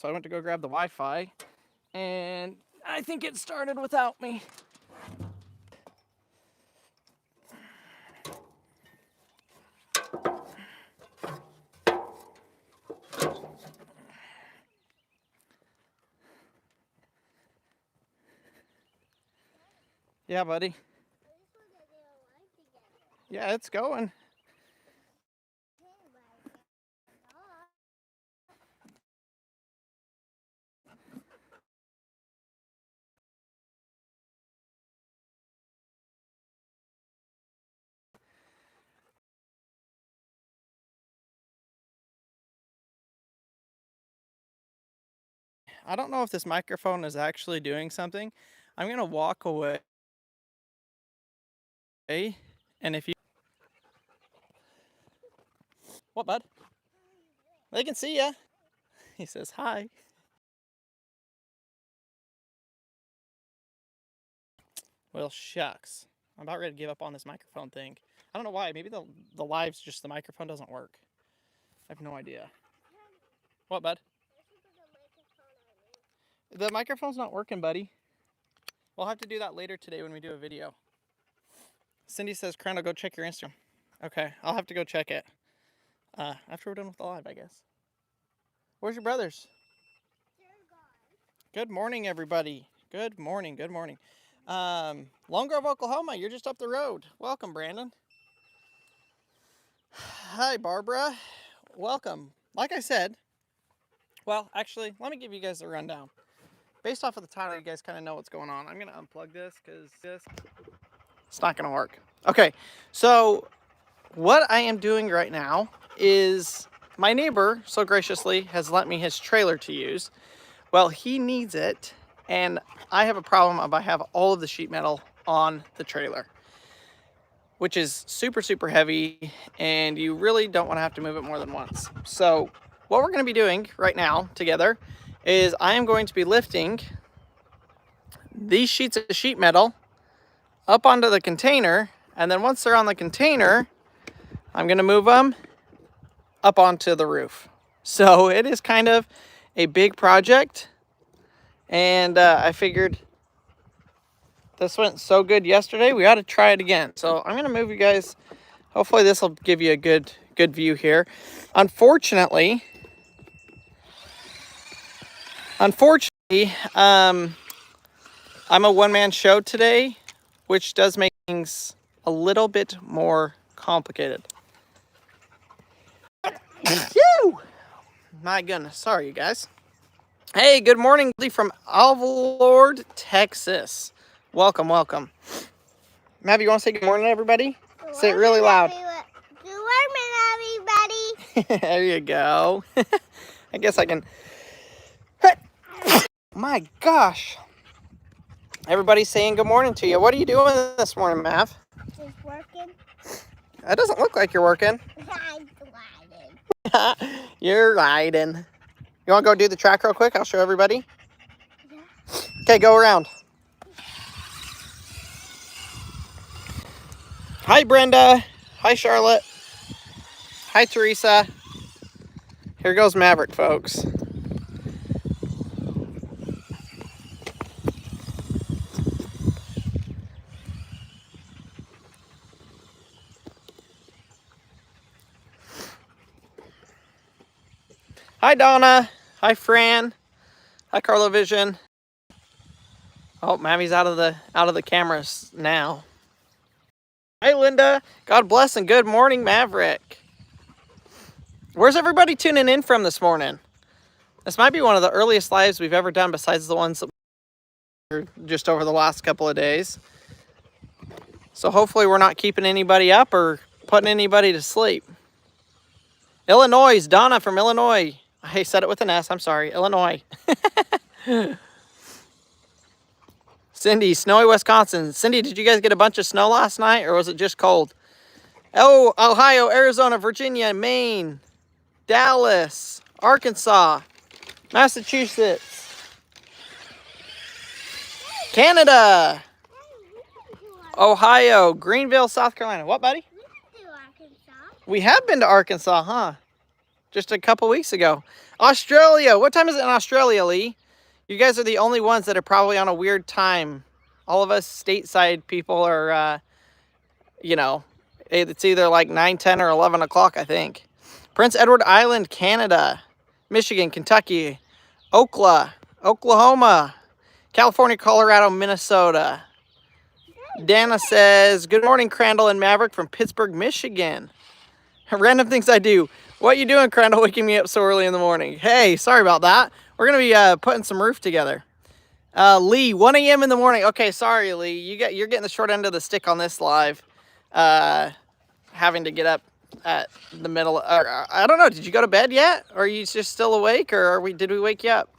So I went to go grab the Wi-Fi, and I think it started without me. Yeah, buddy. Yeah, it's going. I don't know if this microphone is actually doing something. I'm going to walk away. And if you... What, bud? They can see ya. He says hi. Well, shucks. I'm about ready to give up on this microphone thing. I don't know why. Maybe the live's just the microphone doesn't work. I have no idea. What, bud? The microphone's not working, buddy. We'll have to do that later today when we do a video. Cindy says, Crandall, go check your Instagram. Okay, I'll have to go check it. After we're done with the live, I guess. Where's your brothers? Good morning, everybody. Good morning, good morning. Lone Grove, Oklahoma, you're just up the road. Welcome, Brandon. Hi, Barbara. Welcome. Like I said, well, actually, let me give you guys a rundown. Based off of the title, you guys kind of know what's going on. I'm going to unplug this because it's not going to work. Okay, so what I am doing right now is my neighbor so graciously has lent me his trailer to use. Well, he needs it, and I have a problem of I have all of the sheet metal on the trailer, which is super, super heavy, and you really don't want to have to move it more than once. So what we're going to be doing right now together is I am going to be lifting these sheets of sheet metal up onto the container, and then once they're on the container, I'm going to move them up onto the roof. So it is kind of a big project, and I figured this went so good yesterday, we ought to try it again. So I'm going to move you guys. Hopefully this will give you a good view here. Unfortunately, I'm a one-man show today, which does make things a little bit more complicated. My goodness, sorry you guys. Hey, good morning from Eldredge, Texas. Welcome, welcome. Mav, you want to say good morning, everybody? Say it really loud. Good morning, everybody. There you go. I guess I can. My gosh. Everybody's saying good morning to you. What are you doing this morning, Mav? Just working. That doesn't look like you're working. I'm riding. You're riding. You want to go do the track real quick? I'll show everybody. Yeah. Okay, go around. Hi, Brenda. Hi, Charlotte. Hi, Teresa. Here goes Maverick, folks. Hi, Donna. Hi, Fran. Hi, Carlo Vision. Oh, Mammy's out of the cameras now. Hi, Linda. God bless and good morning, Maverick. Where's everybody tuning in from this morning? This might be one of the earliest lives we've ever done besides the ones that were just over the last couple of days. So hopefully we're not keeping anybody up or putting anybody to sleep. Illinois, Donna from Illinois. I said it with an S, I'm sorry, Illinois. Cindy, snowy Wisconsin. Cindy, did you guys get a bunch of snow last night or was it just cold? Oh, Ohio, Arizona, Virginia, Maine, Dallas, Arkansas, Massachusetts, Canada, Ohio, Greenville, South Carolina. What, buddy? We've been to Arkansas. We have been to Arkansas, huh? just a couple weeks ago. Australia. What time is it in Australia, Lee? You guys are the only ones that are probably on a weird time. All of us stateside people are, you know, it's either like 9, 10, or 11 o'clock, I think. Prince Edward Island, Canada. Michigan, Kentucky, Oklahoma, California, Colorado, Minnesota. Dana says, good morning, Crandall and Maverick from Pittsburgh, Michigan. Random things I do. What you doing, Crandall, waking me up so early in the morning? Hey, sorry about that. We're going to be putting some roof together. Lee, 1 a.m. in the morning. Okay, sorry, Lee. You're getting the short end of the stick on this live. Having to get up at the middle. I don't know. Did you go to bed yet? Or are you just still awake? Or did we wake you up?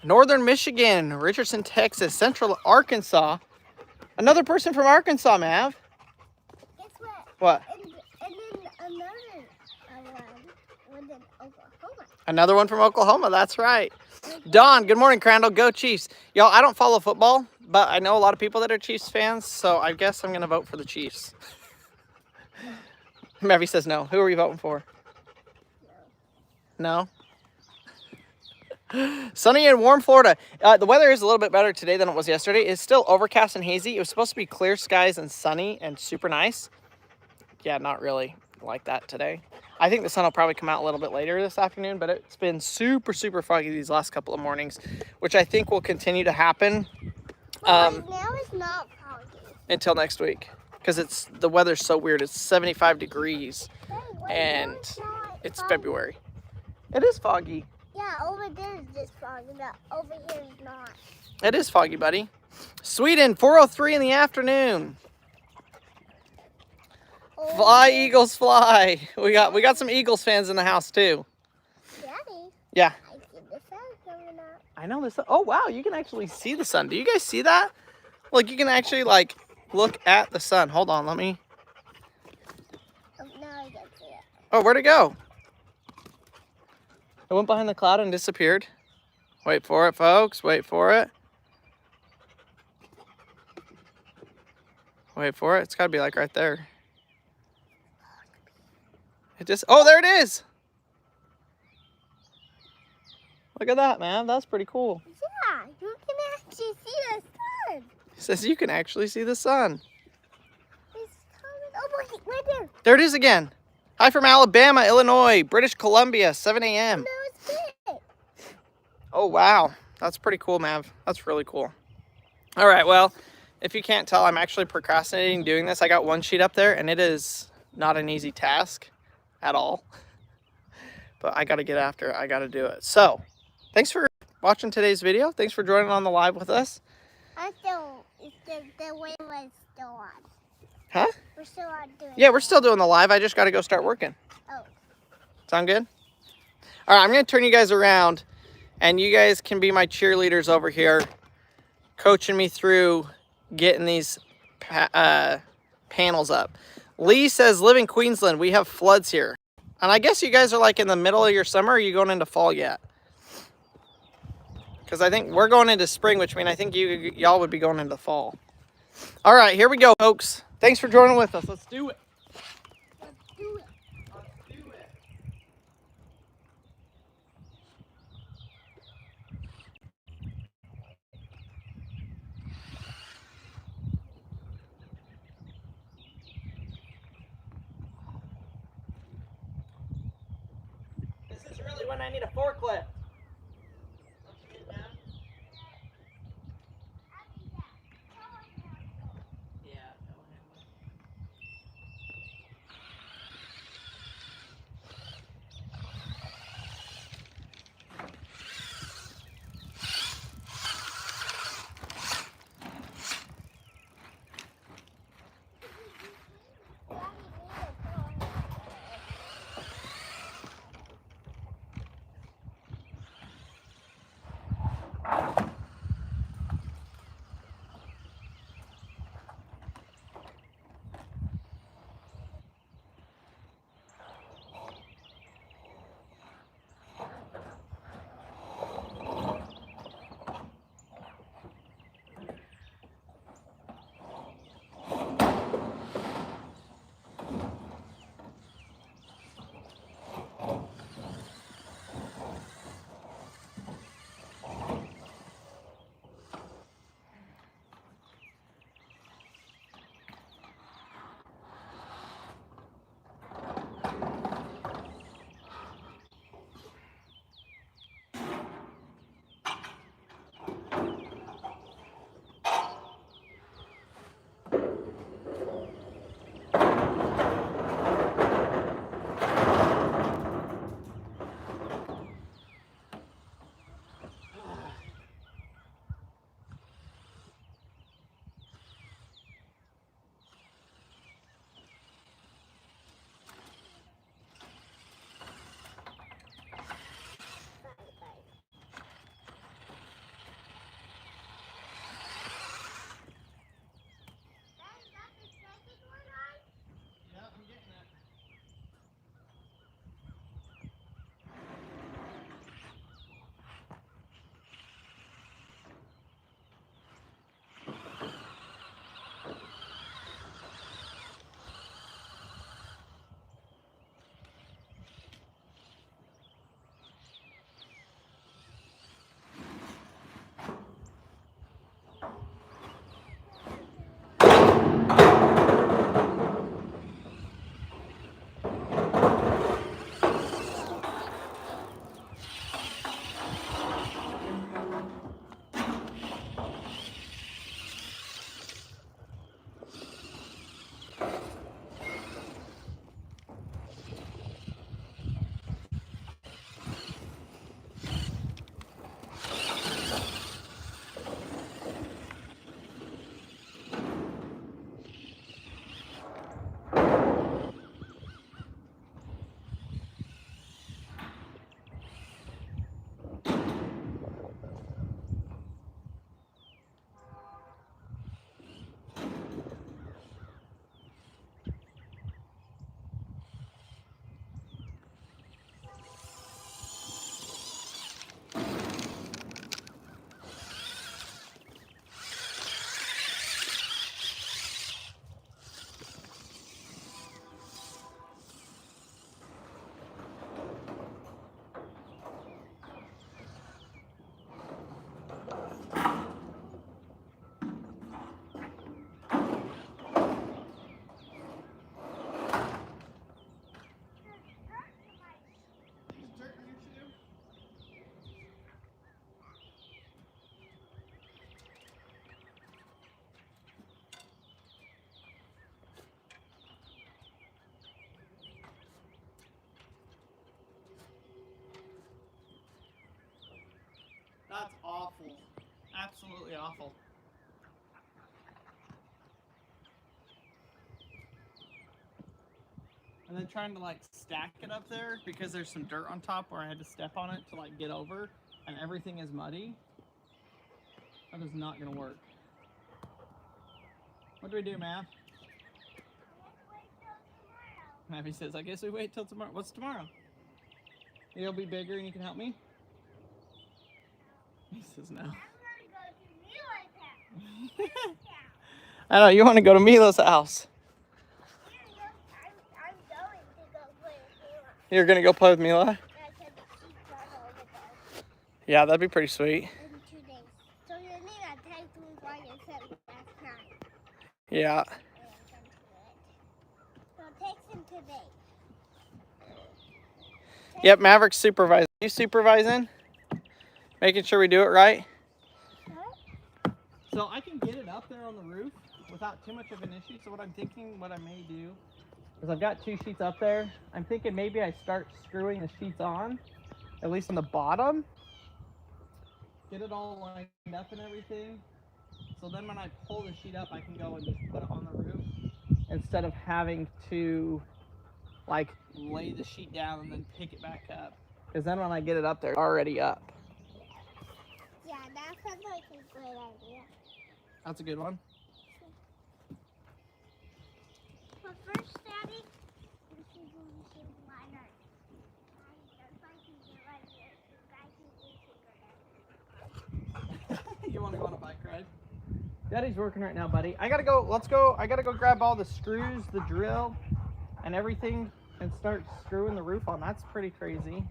Northern Michigan, Richardson, Texas, Central Arkansas. Another person from Arkansas, Mav. Guess what? What? And then another one in Oklahoma. Another one from Oklahoma. That's right. Don, good morning, Crandall. Go Chiefs. Y'all, I don't follow football, but I know a lot of people that are Chiefs fans, so I guess I'm going to vote for the Chiefs. Mavy says no. Who are you voting for? No? Sunny and warm Florida. The weather is a little bit better today than it was yesterday. It's still overcast and hazy. It was supposed to be clear skies and sunny and super nice. Yeah, not really like that today. I think the sun will probably come out a little bit later this afternoon, but it's been super, super foggy these last couple of mornings, which I think will continue to happen Now it's not foggy. until next week. Because the weather's so weird. It's 75 degrees and it's February. It is foggy. Yeah, over there is just foggy, but over here is not. It is foggy, buddy. Sweden, 4:03 in the afternoon. Fly, Eagles, fly. We got some Eagles fans in the house too. Daddy, Yeah. I see the sun coming up. I know this. Oh, wow. You can actually see the sun. Do you guys see that? Look, you can actually like look at the sun. Hold on. Let me. Oh, now I can see it. Oh, where'd it go? It went behind the cloud and disappeared. Wait for it, folks. Wait for it. Wait for it. It's got to be like right there. It just, oh, there it is. Look at that, man. That's pretty cool. Yeah, you can actually see the sun. It says you can actually see the sun. It's coming. Oh, look, right there. There it is again. Hi from Alabama, Illinois, British Columbia, 7 a.m. No, it's big. Oh, wow. That's pretty cool, Mav. That's really cool. All right, well, if you can't tell, I'm actually procrastinating doing this. I got one sheet up there, and it is not an easy task at all. But I got to get after it. I got to do it. So, thanks for watching today's video. Thanks for joining on the live with us. The way was still on. Huh? We're still on doing Yeah, we're still doing the live. I just got to go start working. Oh. Sound good? All right, I'm going to turn you guys around, and you guys can be my cheerleaders over here, coaching me through getting these panels up. Lee says, live in Queensland. We have floods here. And I guess you guys are like in the middle of your summer, or are you going into fall yet? Because I think we're going into spring, which means I think y'all would be going into fall. All right, here we go, folks. Thanks for joining with us. Let's do it. Let's do it. Let's do it. This is really when I need a forklift. awful. Absolutely awful. And then trying to like stack it up there because there's some dirt on top where I had to step on it to like get over, and everything is muddy. That is not gonna work. What do we do, Mav? Mappy says, I guess we wait till tomorrow. What's tomorrow? It'll be bigger and you can help me? He says no. I know, you want to go to Mila's house. I'm going to go play with Mila. You're going to go play with Mila? Yeah, I said the sheep run over there. Yeah, that'd be pretty sweet. In 2 days. So you need a text me why you said last night. Yeah. So text him today. Yep, Maverick's supervising. You supervising? Making sure we do it right? What? So I can get it up there on the roof without too much of an issue. So what I'm thinking, what I may do, is I've got 2 sheets up there. I'm thinking maybe I start screwing the sheets on, at least on the bottom. Get it all lined up and everything. So then when I pull the sheet up, I can go and just put it on the roof instead of having to like lay the sheet down and then pick it back up. Because then when I get it up there, it's already up. Yeah, that sounds like a great idea. That's a good one. But first, Daddy, we should go to the liner. That's why I can get right here. The guy can get You want to go on a bike ride? Daddy's working right now, buddy. I gotta go. Let's go. I gotta go grab all the screws, the drill, and everything, and start screwing the roof on. That's pretty crazy.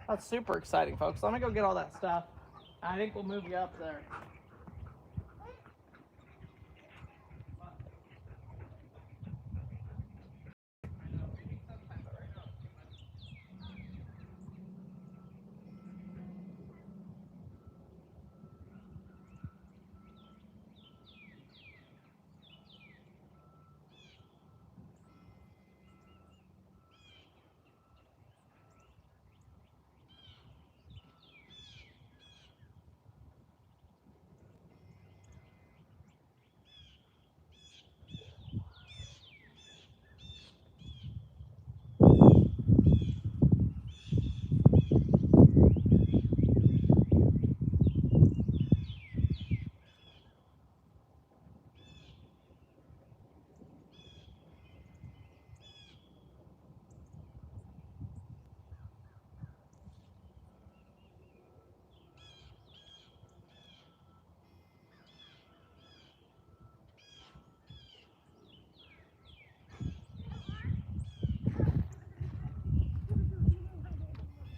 That's super exciting, folks. Let me go get all that stuff. I think we'll move you up there.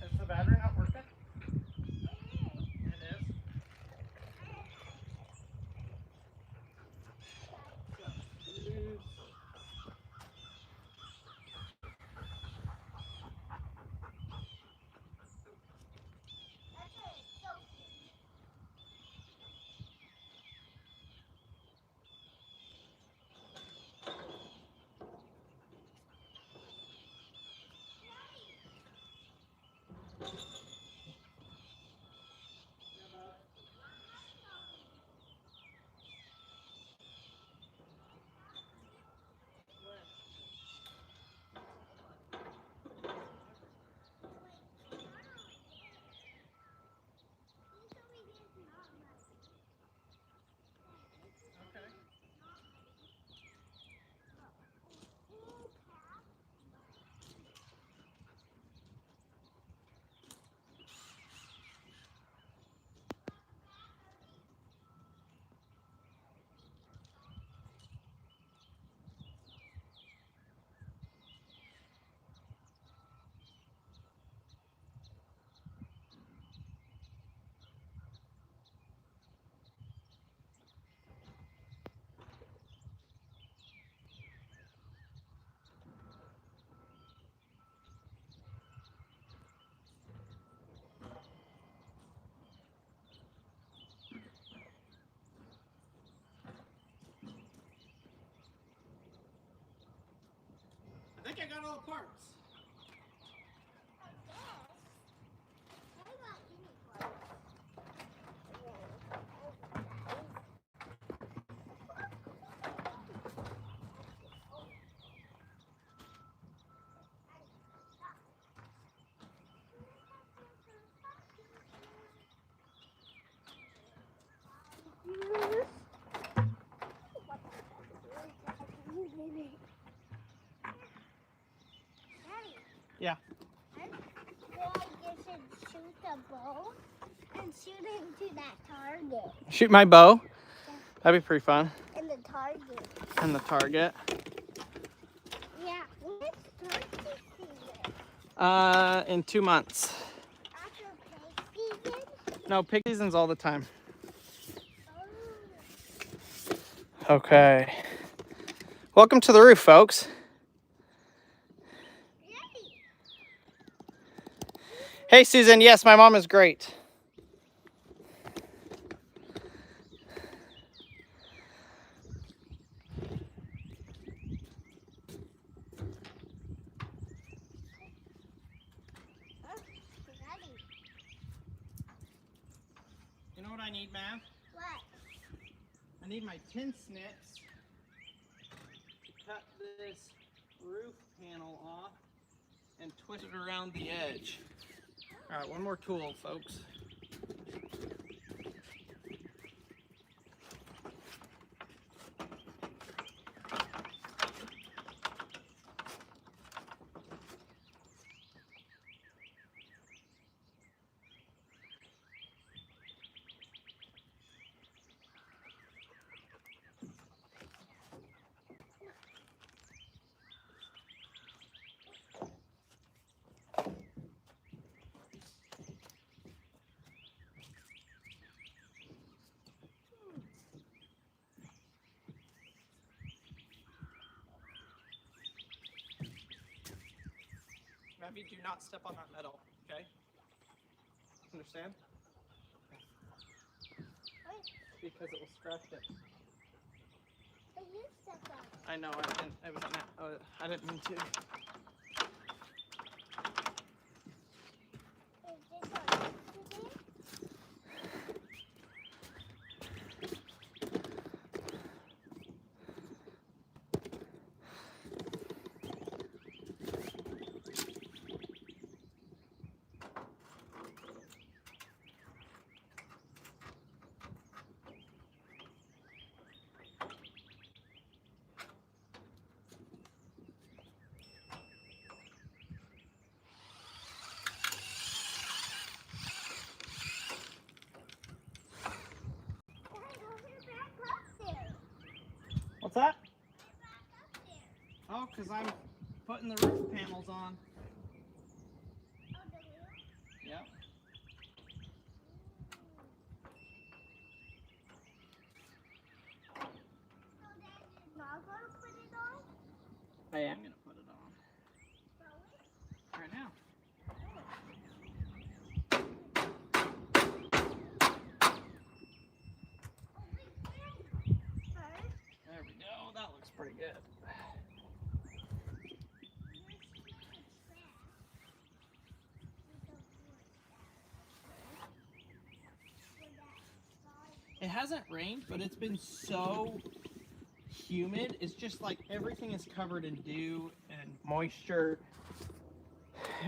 Is the battery not working? It is. I think I got all the parts. Yeah. Well, you should shoot the bow and shoot into that target. Shoot my bow. Yeah. That'd be pretty fun. And the target. And the target. Yeah. When is turkey season? In 2 months. After pig season? No, pig season's all the time. Oh. Okay. Welcome to the roof, folks. Yay. Hey, Susan. Yes, my mom is great. Ready. You know what I need, ma'am? What? I need my tin snips to cut this roof panel off and twist it around the edge. All right, one more tool, folks. Maybe do not step on that metal, okay? Understand? Wait, Because it will scratch it. but you stepped on it. I know, I didn't mean to. Is this on today? What's that? Back up there. Oh, because I'm putting the roof panels on. Oh, the roof? Yep. So then you're not going to put it on? I am going to put it on Really? right now. Oh, wait, wait. First, There we go. That looks pretty good. It hasn't rained, but it's been so humid. It's just like everything is covered in dew and moisture,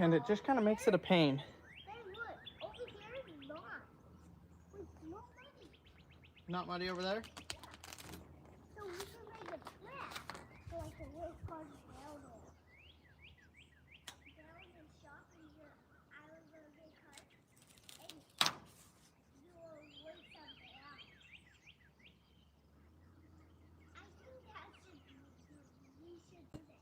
and it just kind of makes it a pain. Hey, look, over here is not. With no money. Not muddy over there? So we can make a track. So like a little car down there. Down and shop and I was going to get cut. And you will wait something out. I think that we should do that. I think we should do that.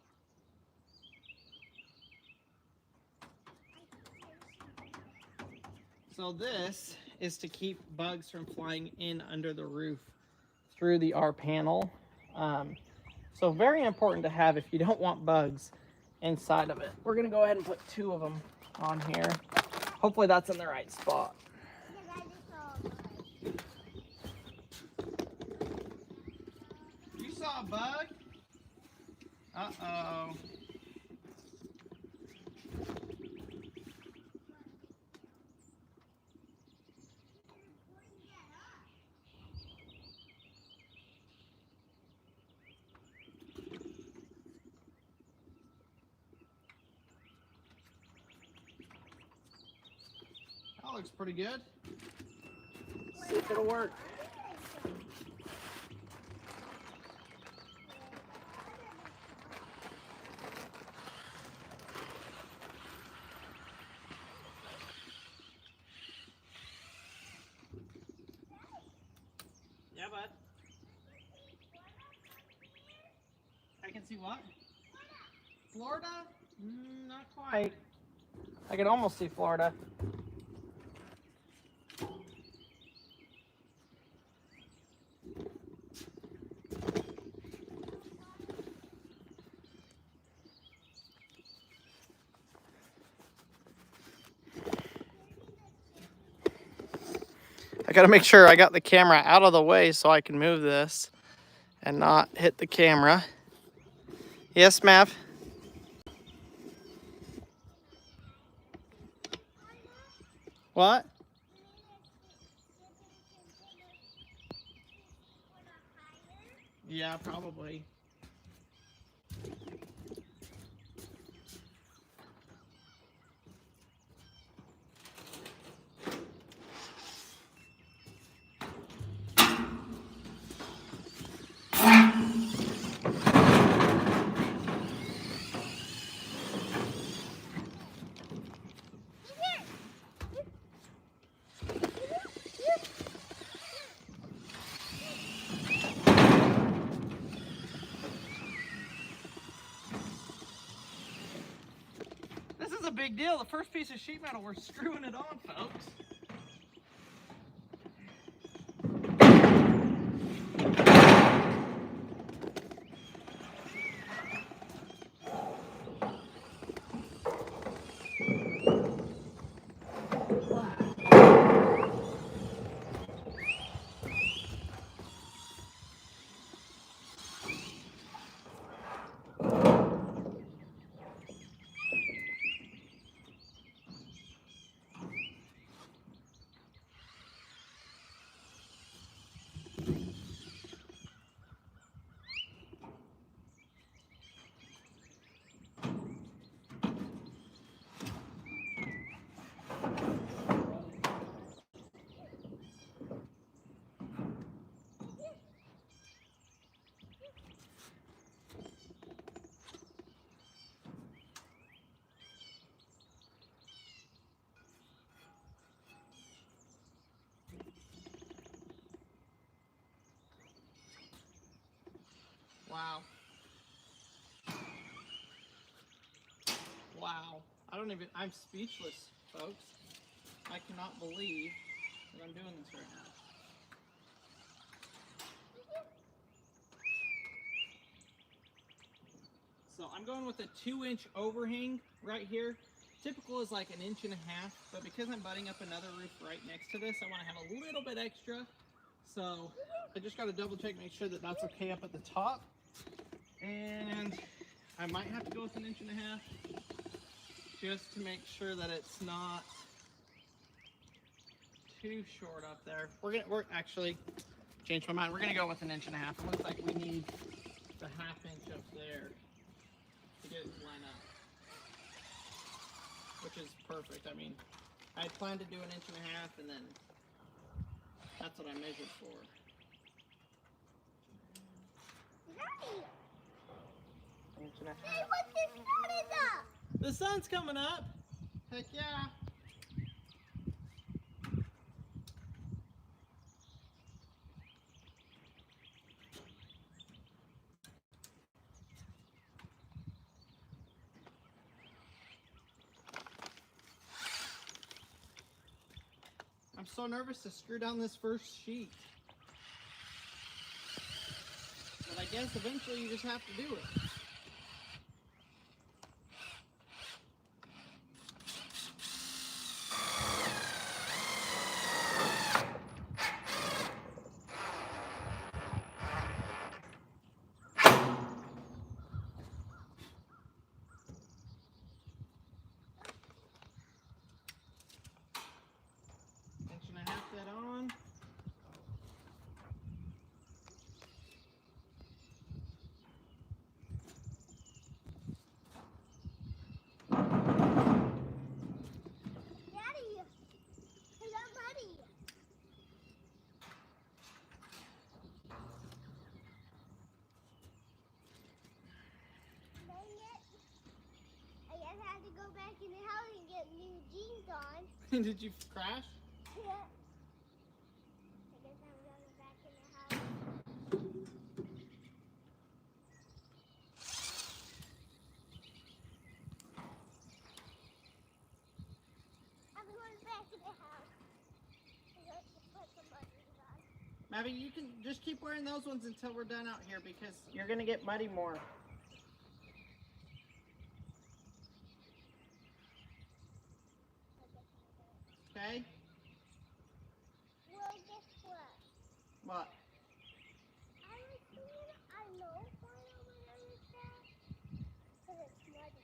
So this is to keep bugs from flying in under the roof through the R panel. So very important to have if you don't want bugs inside of it. We're gonna go ahead and put 2 of them on here. Hopefully that's in the right spot. Because I just saw a bug. You saw a bug? Uh-oh. That looks pretty good. See if it'll work. bud. I can see what? Florida? Not quite. I can almost see Florida. I gotta make sure I got the camera out of the way so I can move this and not hit the camera. Yes, Mav? What? Yeah, probably. This is a big deal. The first piece of sheet metal, we're screwing it on, folks. Wow. Wow. I'm speechless, folks. I cannot believe that I'm doing this right now. So I'm going with a 2-inch overhang right here. Typical is like 1.5 inches, but because I'm butting up another roof right next to this, I want to have a little bit extra. So I just got to double check, make sure that that's okay up at the top. And I might have to go with 1.5 inches just to make sure that it's not too short up there. We're actually changed my mind. We're gonna go with 1.5 inches. It looks like we need the 1/2 inch up there to get it to line up, which is perfect. I mean, I planned to do 1.5 inches, and then that's what I measured for. Daddy, 1.5 inches. hey, what the sun is up? The sun's coming up. Heck yeah. I'm so nervous to screw down this first sheet. But I guess eventually you just have to do it. That on. Daddy, I got muddy. Dang it. I guess I have to go back in the house and get new jeans on. Did you crash? Yeah. I guess I'm going back in the house. Abby, you can just keep wearing those ones until we're done out here because you're gonna get muddy more. Okay? Well, guess what? What? I was thinking I know why over there is that. Because it's muddy.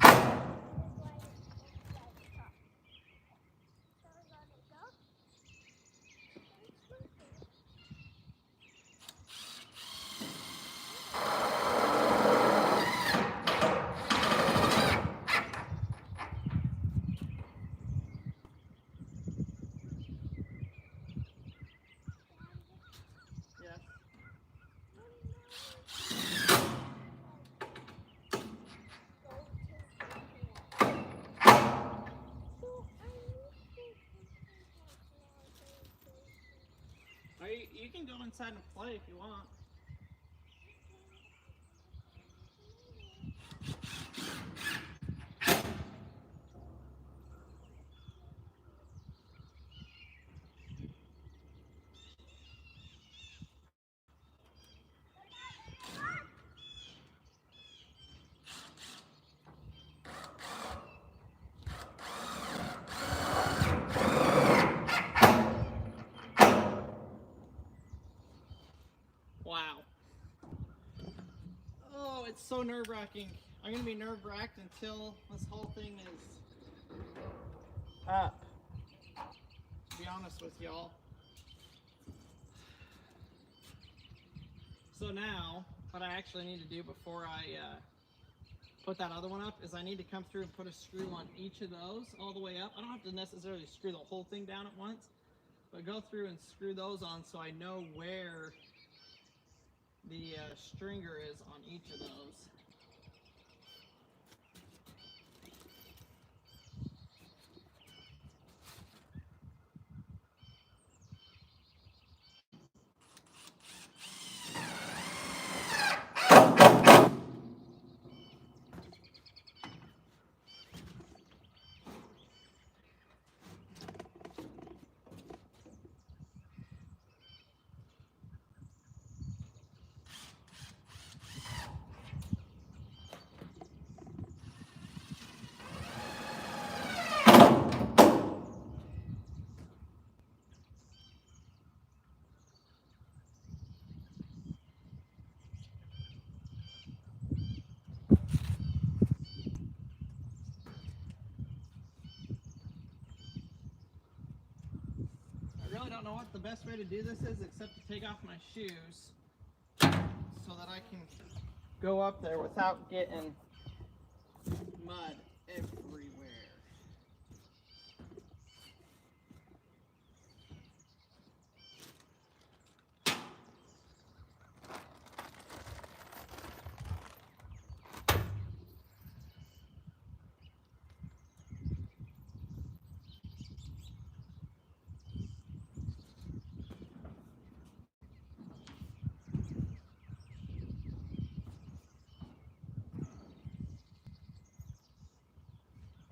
That's why it's like top. So we're gonna go and swim through it. Yes. Or you can go inside and play if you want. Wow. Oh, it's so nerve-wracking. I'm gonna be nerve-wracked until this whole thing is up. To be honest with y'all. So now, what I actually need to do before I put that other one up is I need to come through and put a screw on each of those all the way up. I don't have to necessarily screw the whole thing down at once, but go through and screw those on so I know where the stringer is on each of those. I really don't know what the best way to do this is except to take off my shoes so that I can go up there without getting mud everywhere.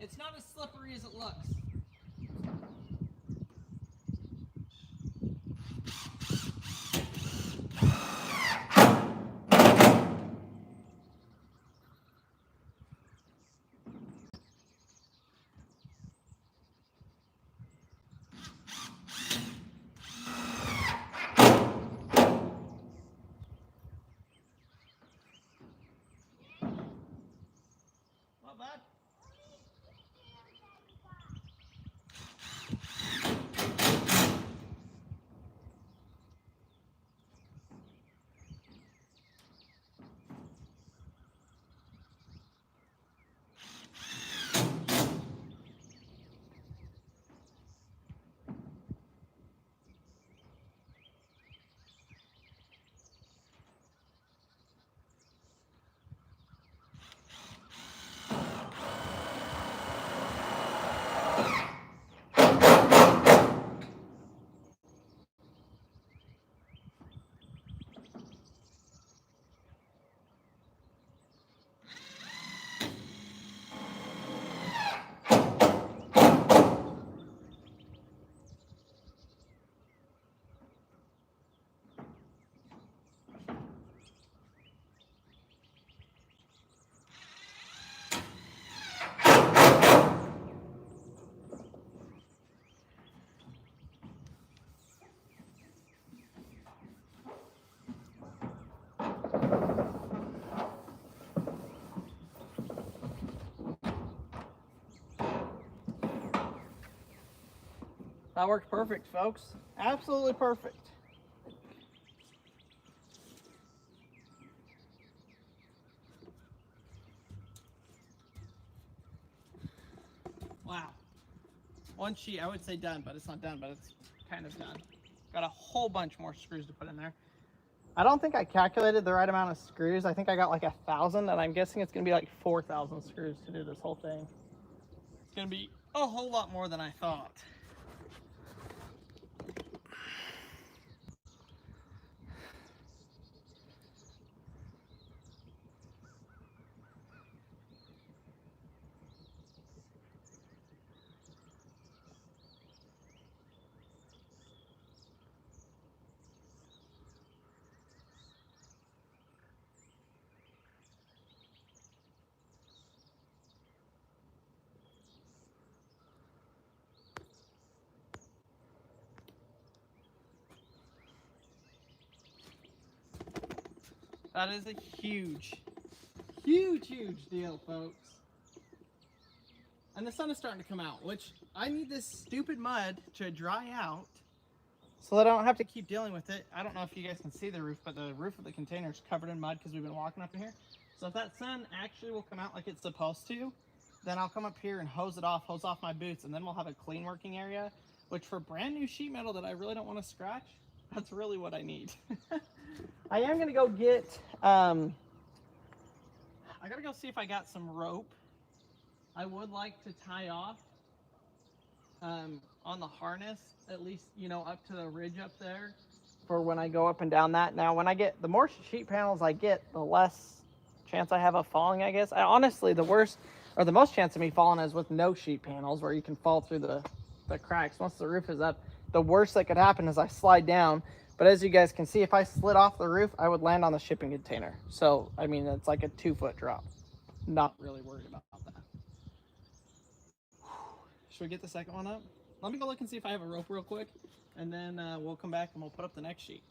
It's not as slippery as it looks. Not bad. That worked perfect, folks. Absolutely perfect. Wow. One sheet, I would say done, but it's not done, but it's kind of done. Got a whole bunch more screws to put in there. I don't think I calculated the right amount of screws. I think I got like 1,000, and I'm guessing it's gonna be like 4,000 screws to do this whole thing. It's gonna be a whole lot more than I thought. That is a huge, huge deal, folks. And the sun is starting to come out, which I need this stupid mud to dry out so that I don't have to keep dealing with it. I don't know if you guys can see the roof, but the roof of the container is covered in mud because we've been walking up in here. So if that sun actually will come out like it's supposed to, then I'll come up here and hose off my boots, and then we'll have a clean working area, which for brand new sheet metal that I really don't want to scratch, that's really what I need. I am gonna go get, I gotta go see if I got some rope. I would like to tie off on the harness, at least, you know, up to the ridge up there for when I go up and down that. Now, when I get, the more sheet panels I get, the less chance I have of falling, I guess. Honestly, the worst, or the most chance of me falling is with no sheet panels, where you can fall through the cracks. Once the roof is up, the worst that could happen is I slide down. But as you guys can see, if I slid off the roof, I would land on the shipping container. So, I mean, it's like a 2-foot drop. Not really worried about that. Should we get the second one up? Let me go look and see if I have a rope real quick, and then we'll come back and we'll put up the next sheet.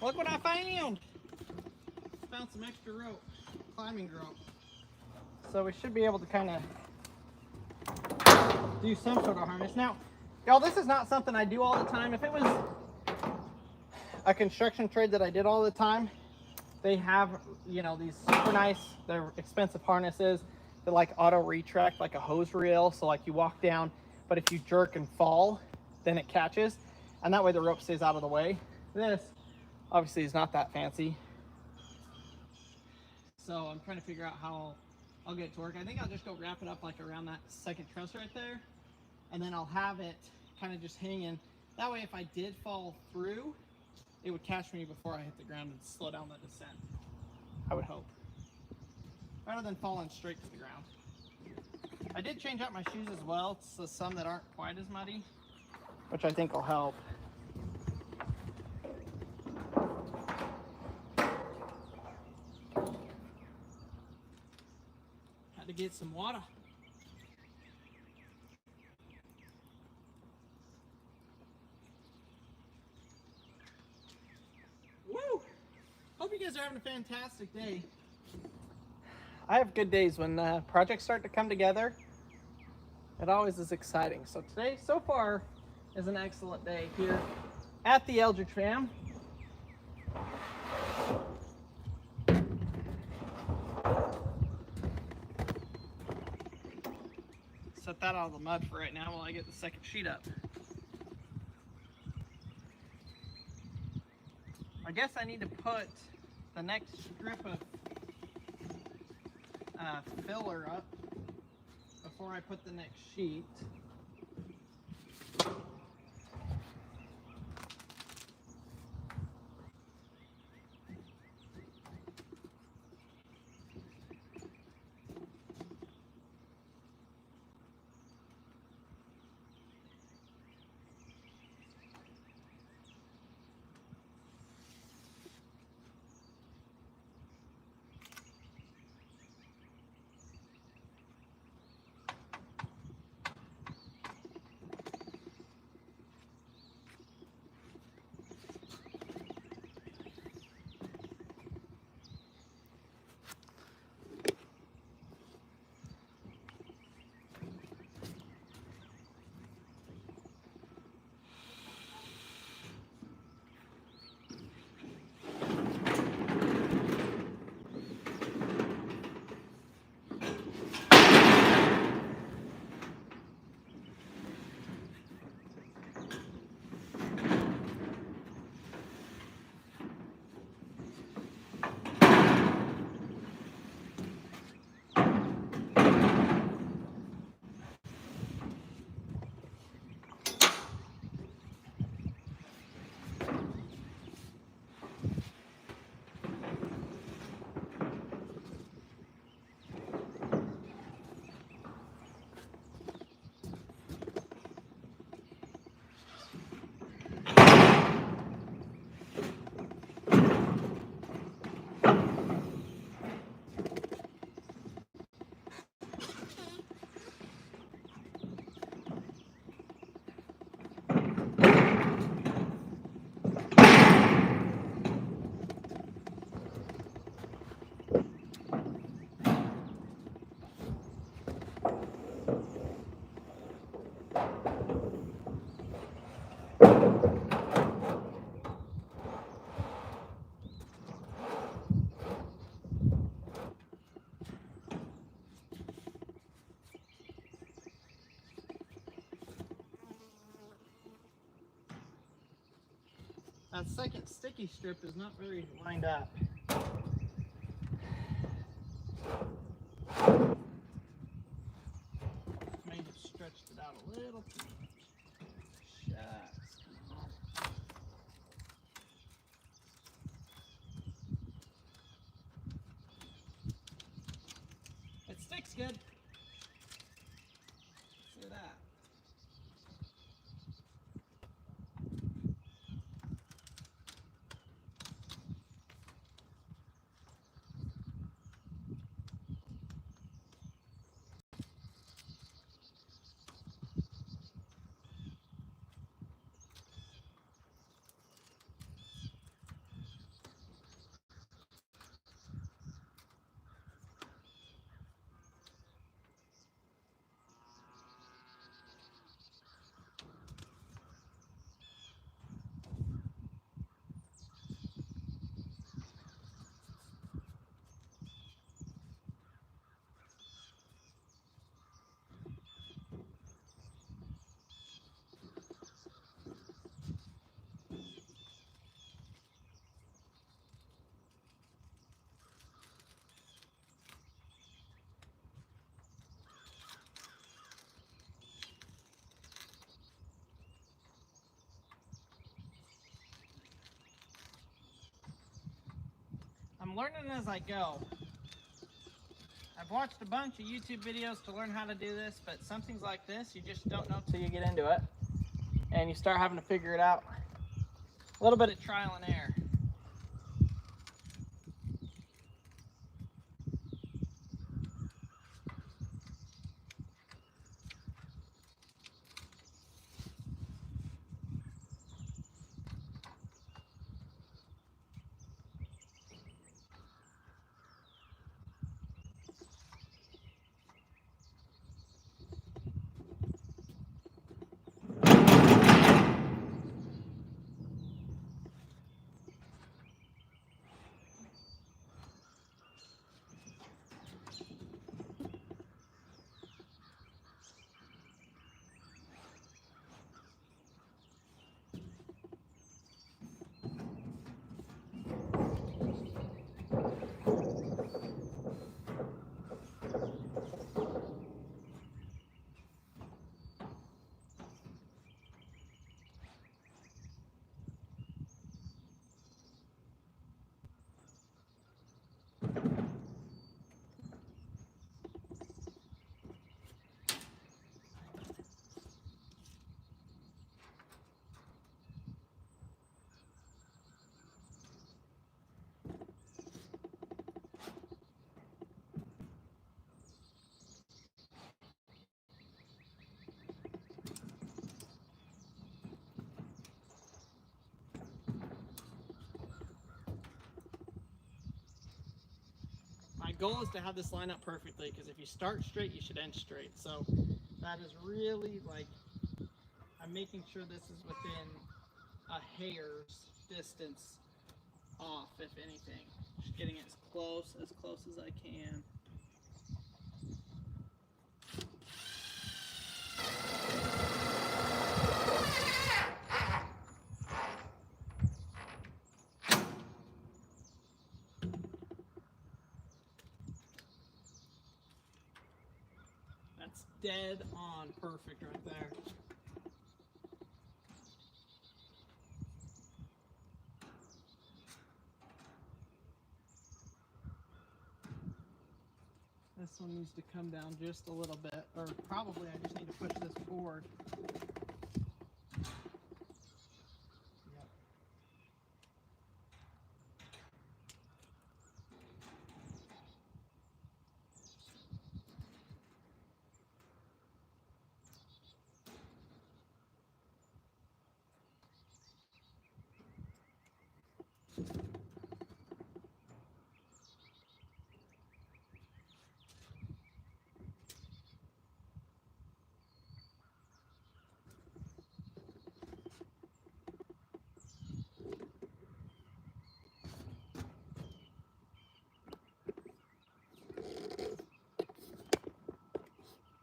Look what I found! Found some extra rope, climbing rope. So we should be able to kind of do some sort of harness. Now, y'all, this is not something I do all the time. If it was a construction trade that I did all the time, they have, you know, these super nice, they're expensive harnesses. They're like auto retract, like a hose reel. So like you walk down, but if you jerk and fall, then it catches. And that way the rope stays out of the way. This obviously is not that fancy. So I'm trying to figure out how I'll get it to work. I think I'll just go wrap it up like around that second truss right there. And then I'll have it kind of just hanging. That way if I did fall through, it would catch me before I hit the ground and slow down the descent. I would hope. Rather than falling straight to the ground. I did change out my shoes as well, so some that aren't quite as muddy, which I think will help. Had to get some water. Woo! Hope you guys are having a fantastic day. I have good days when projects start to come together. It always is exciting. So today, so far, is an excellent day here at the Eldredge Fam. Set that out of the mud for right now while I get the second sheet up. I guess I need to put the next strip of filler up before I put the next sheet. That second sticky strip is not very lined up. May have stretched it out a little too much. Shucks. It sticks good. See that? learning as I go. I've watched a bunch of YouTube videos to learn how to do this, but some things like this, you just don't know till you get into it. And you start having to figure it out. A little bit of trial and error. My goal is to have this line up perfectly, because if you start straight, you should end straight. So that is really like, I'm making sure this is within a hair's distance off, if anything. Just getting it as close as I can. That's dead on perfect right there. This one needs to come down just a little bit, or probably I just need to push this forward. Yep.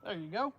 There you go.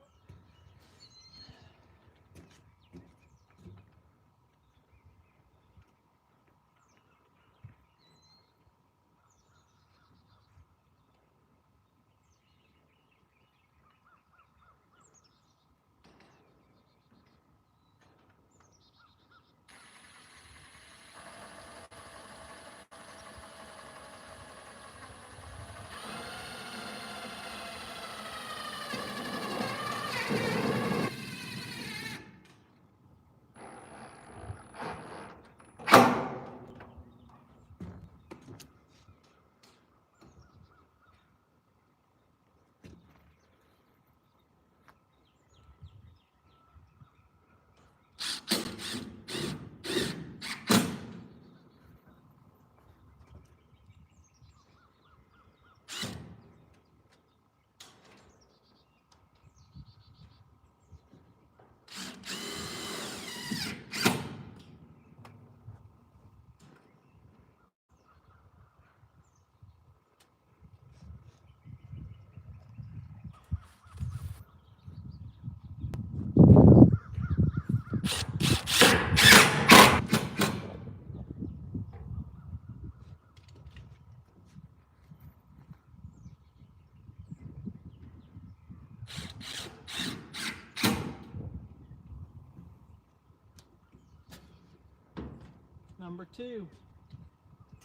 Number 2,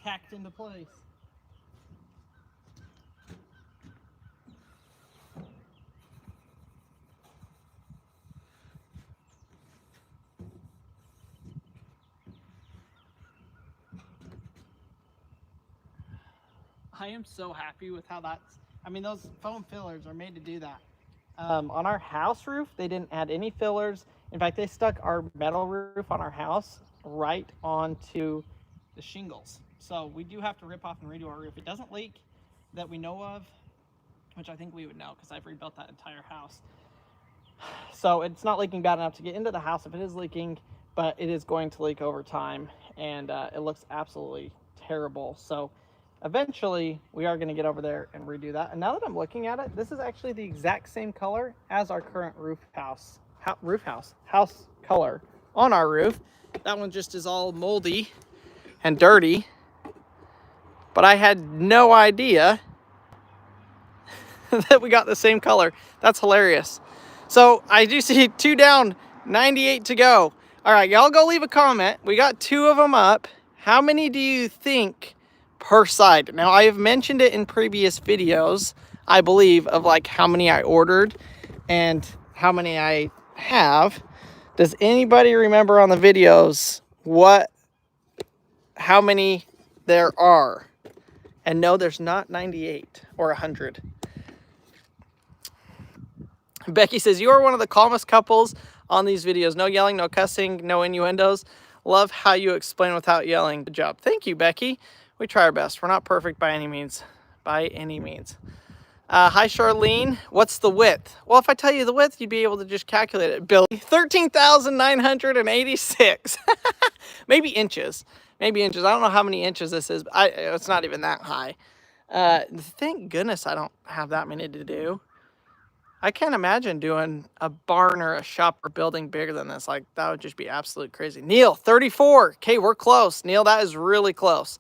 tacked into place. I am so happy with how that's, I mean, those foam fillers are made to do that. On our house roof, they didn't add any fillers. In fact, they stuck our metal roof on our house right onto the shingles. So we do have to rip off and redo our roof. It doesn't leak that we know of, which I think we would know because I've rebuilt that entire house. So it's not leaking bad enough to get into the house if it is leaking, but it is going to leak over time, and it looks absolutely terrible. So eventually we are going to get over there and redo that. And now that I'm looking at it, this is actually the exact same color as our current house color on our roof. That one just is all moldy and dirty, but I had no idea that we got the same color. That's hilarious. So I do see 2 down, 98 to go. All right, y'all go leave a comment. We got 2 of them up. How many do you think per side? Now, I have mentioned it in previous videos, I believe, of like how many I ordered and how many I have. Does anybody remember on the videos how many there are? And no, there's not 98 or 100. Becky says, you are one of the calmest couples on these videos. No yelling, no cussing, no innuendos. Love how you explain without yelling. Good job. Thank you, Becky. We try our best. We're not perfect by any means. By any means. Hi, Charlene. What's the width? Well, if I tell you the width, you'd be able to just calculate it. Billy, 13,986. Maybe inches. Maybe inches. I don't know how many inches this is. But it's not even that high. Thank goodness I don't have that many to do. I can't imagine doing a barn or a shop or building bigger than this. Like, that would just be absolute crazy. Neil, 34. Okay, we're close. Neil, that is really close.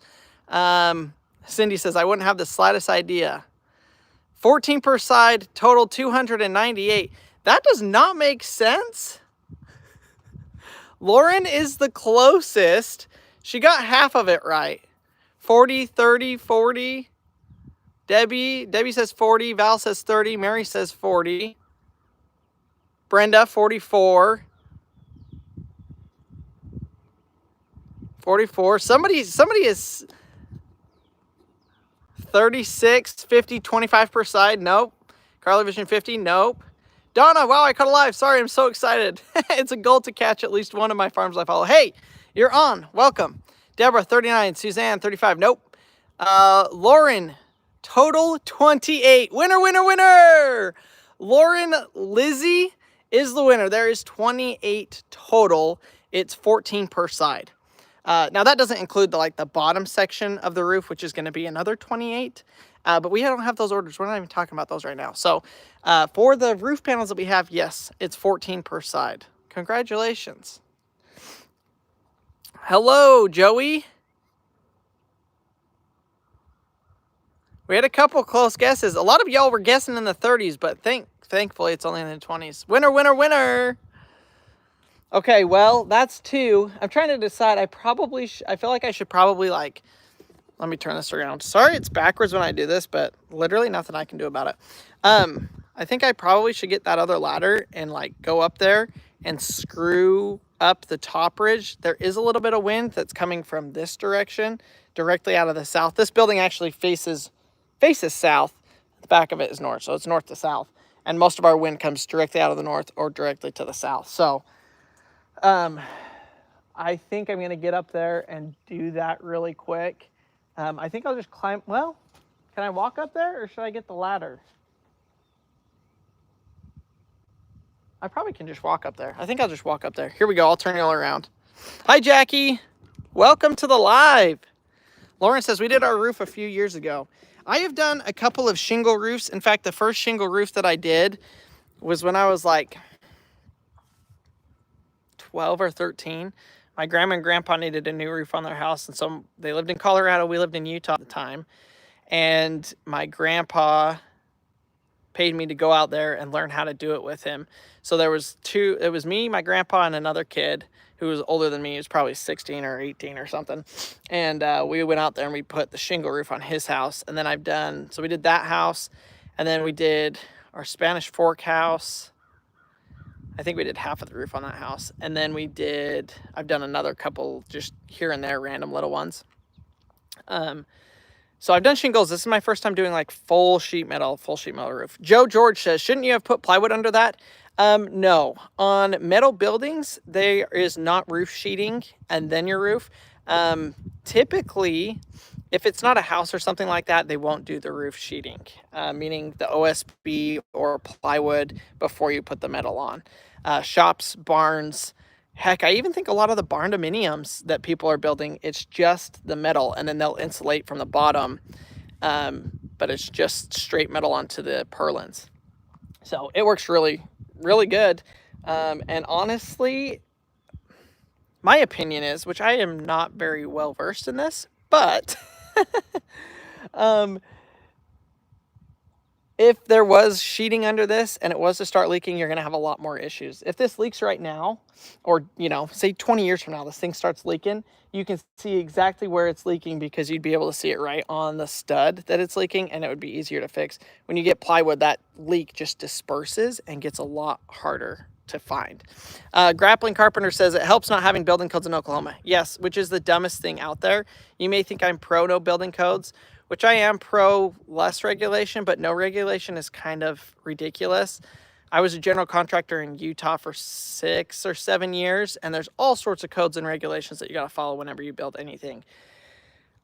Cindy says, I wouldn't have the slightest idea. 14 per side, total 298. That does not make sense. Lauren is the closest. She got half of it right. 40, 30, 40. Debbie says 40. Val says 30. Mary says 40. Brenda, 44. 44. Somebody is 36, 50, 25 per side. Nope. Carly Vision 50. Nope. Donna, wow, I caught a live. Sorry, I'm so excited. It's a goal to catch at least one of my farms I follow. Hey, you're on. Welcome. Deborah, 39. Suzanne, 35. Nope. Lauren, total 28. Winner, winner, winner. Lauren Lizzie is the winner. There is 28 total. It's 14 per side. Now that doesn't include the bottom section of the roof, which is going to be another 28. But we don't have those orders. We're not even talking about those right now. So for the roof panels that we have, yes, it's 14 per side. Congratulations. Hello, Joey. We had a couple close guesses. A lot of y'all were guessing in the 30s, but thankfully it's only in the 20s. Winner, winner, winner. Okay, well, that's 2. I'm trying to decide. I feel like I should probably let me turn this around. Sorry, it's backwards when I do this, but literally nothing I can do about it. I think I probably should get that other ladder and go up there and screw up the top ridge. There is a little bit of wind that's coming from this direction, directly out of the south. This building actually faces south. The back of it is north, so it's north to south. And most of our wind comes directly out of the north or directly to the south. So I think I'm going to get up there and do that really quick. I think I'll just climb. Well, can I walk up there or should I get the ladder? I probably can just walk up there. I think I'll just walk up there. Here we go. I'll turn you all around. Hi, Jackie. Welcome to the live. Lauren says, we did our roof a few years ago. I have done a couple of shingle roofs. In fact, the first shingle roof that I did was when I was 12 or 13. My grandma and grandpa needed a new roof on their house. And so they lived in Colorado. We lived in Utah at the time. And my grandpa paid me to go out there and learn how to do it with him. So it was me, my grandpa, and another kid who was older than me. He was probably 16 or 18 or something. And we went out there and we put the shingle roof on his house. And then so we did that house. And then we did our Spanish Fork house. I think we did half of the roof on that house. And then I've done another couple just here and there, random little ones. So I've done shingles. This is my first time doing like full sheet metal roof. Joe George says, shouldn't you have put plywood under that? No. On metal buildings, there is not roof sheeting and then your roof. Typically, if it's not a house or something like that, they won't do the roof sheeting, meaning the OSB or plywood before you put the metal on. Shops, barns, heck, I even think a lot of the barn dominiums that people are building, it's just the metal, and then they'll insulate from the bottom, but it's just straight metal onto the purlins. So it works really, really good. And honestly, my opinion is, which I am not very well versed in this, but if there was sheeting under this and it was to start leaking, you're going to have a lot more issues. If this leaks right now, or, say 20 years from now, this thing starts leaking, you can see exactly where it's leaking because you'd be able to see it right on the stud that it's leaking, and it would be easier to fix. When you get plywood, that leak just disperses and gets a lot harder to find. Grappling Carpenter says it helps not having building codes in Oklahoma. Yes, which is the dumbest thing out there. You may think I'm pro no building codes, which I am pro less regulation, but no regulation is kind of ridiculous. I was a general contractor in Utah for 6 or 7 years, and there's all sorts of codes and regulations that you got to follow whenever you build anything.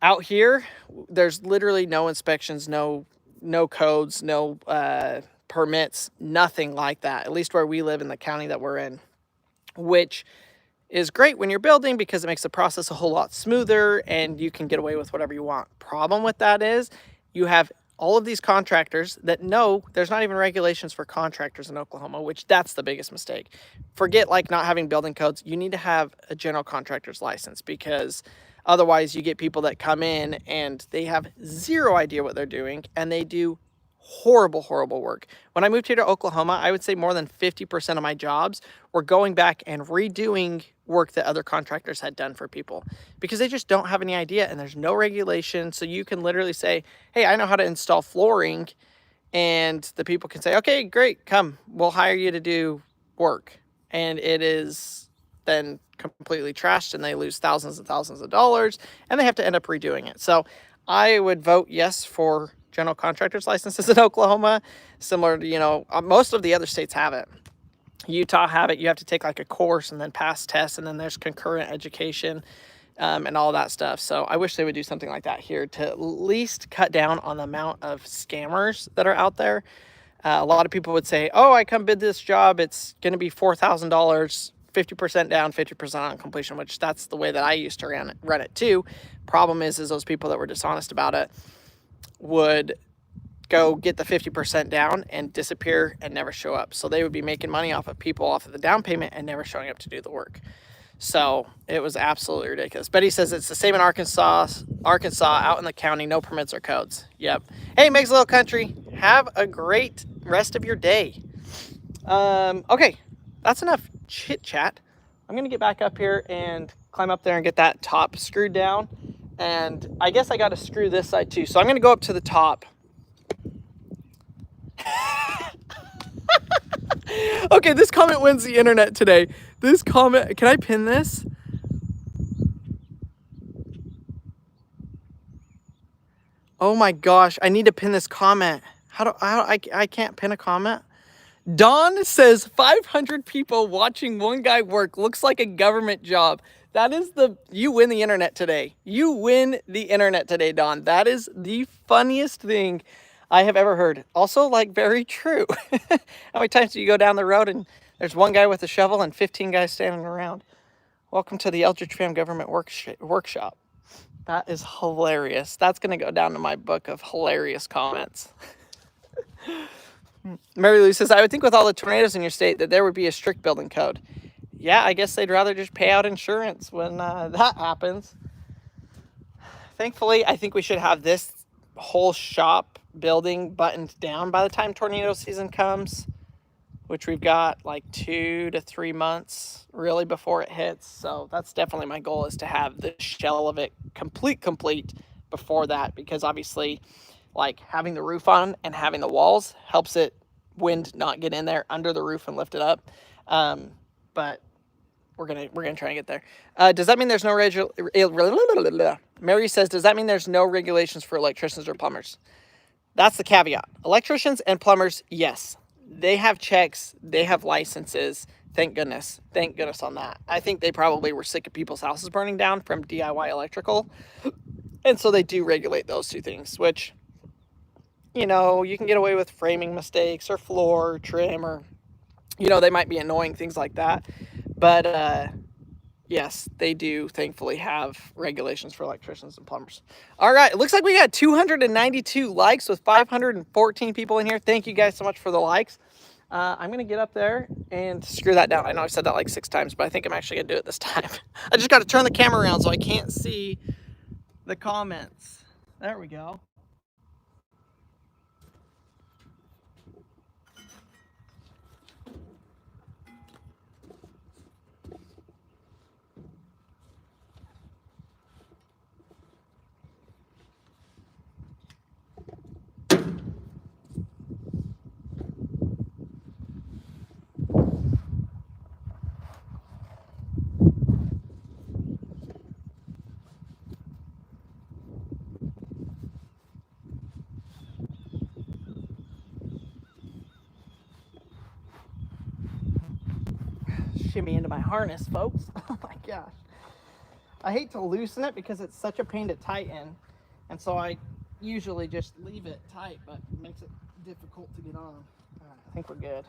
Out here, there's literally no inspections, no codes, no permits, nothing like that, at least where we live in the county that we're in, which is great when you're building because it makes the process a whole lot smoother and you can get away with whatever you want. Problem with that is you have all of these contractors that know there's not even regulations for contractors in Oklahoma, which that's the biggest mistake. Forget like not having building codes. You need to have a general contractor's license, because otherwise you get people that come in and they have zero idea what they're doing and they do horrible work. When I moved here to Oklahoma, I would say more than 50% of my jobs were going back and redoing work that other contractors had done for people, because they just don't have any idea and there's no regulation. So you can literally say, hey, I know how to install flooring, and the people can say, okay, great, come, we'll hire you to do work. And it is then completely trashed and they lose thousands and thousands of dollars and they have to end up redoing it. So I would vote yes for general contractors licenses in Oklahoma, similar to, most of the other states have it. Utah have it. You have to take like a course and then pass tests, and then there's concurrent education and all that stuff. So I wish they would do something like that here to at least cut down on the amount of scammers that are out there. A lot of people would say, oh, I come bid this job, it's going to be $4,000, 50% down, 50% on completion, which that's the way that I used to run it too. Problem is those people that were dishonest about it would go get the 50% down and disappear and never show up. So they would be making money off of people off of the down payment and never showing up to do the work. So it was absolutely ridiculous. Betty says it's the same in Arkansas, out in the county, no permits or codes. Yep. Hey, Meg's Little Country, have a great rest of your day. Okay, that's enough chit chat. I'm going to get back up here and climb up there and get that top screwed down. And I guess I got to screw this side too. So I'm going to go up to the top. Okay, this comment wins the internet today. This comment, can I pin this? Oh my gosh, I need to pin this comment. I can't pin a comment? Dawn says 500 people watching one guy work looks like a government job. That is you win the internet today. You win the internet today, Dawn. That is the funniest thing I have ever heard. Also, very true. How many times do you go down the road and there's one guy with a shovel and 15 guys standing around? Welcome to the Eldredge Fam government workshop. That is hilarious. That's going to go down to my book of hilarious comments. Mary Lou says, I would think with all the tornadoes in your state that there would be a strict building code. Yeah, I guess they'd rather just pay out insurance when that happens. Thankfully, I think we should have this whole shop building buttoned down by the time tornado season comes, which we've got 2 to 3 months really before it hits. So that's definitely my goal, is to have the shell of it complete before that, because obviously having the roof on and having the walls helps it wind not get in there under the roof and lift it up. But we're gonna try and get there. Does that mean there's no Mary says, does that mean there's no regulations for electricians or plumbers? That's the caveat. Electricians and plumbers, yes. They have checks. They have licenses. Thank goodness. Thank goodness on that. I think they probably were sick of people's houses burning down from DIY electrical. And so they do regulate those two things, which, you know, you can get away with framing mistakes or floor trim or, you know, they might be annoying, things like that. But yes, they do thankfully have regulations for electricians and plumbers. All right, it looks like we got 292 likes with 514 people in here. Thank you guys so much for the likes. I'm going to get up there and screw that down. I know I've said that like 6 times, but I think I'm actually going to do it this time. I just got to turn the camera around so I can't see the comments. There we go. Shimmy into my harness, folks. Oh my gosh. I hate to loosen it because it's such a pain to tighten. And so I usually just leave it tight, but it makes it difficult to get on. All right, I think we're good.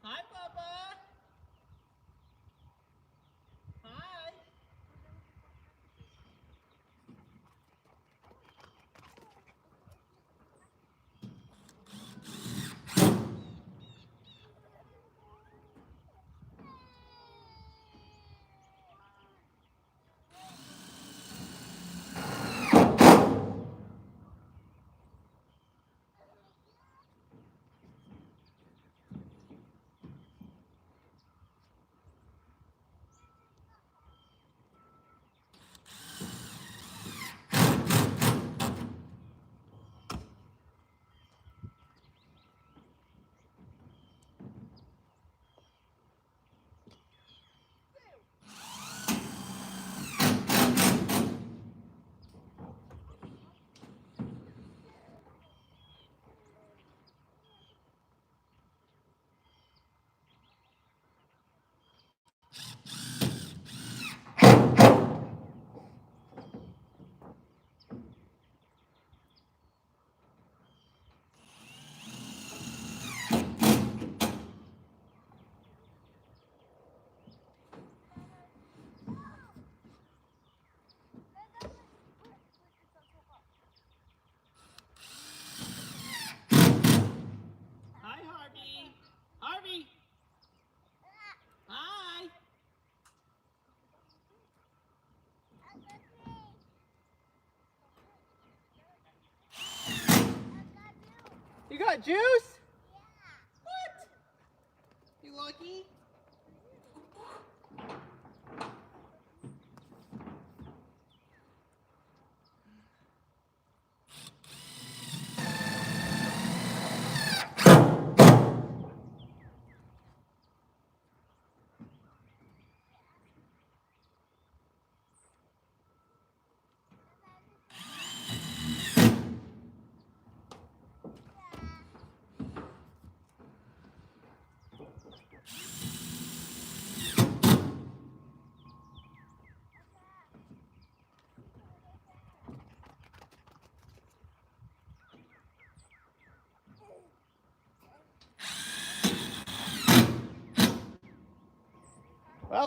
Hi, Bubba. Hi. Hi, Harvey. Harvey. Hi. You got juice? What? You lucky?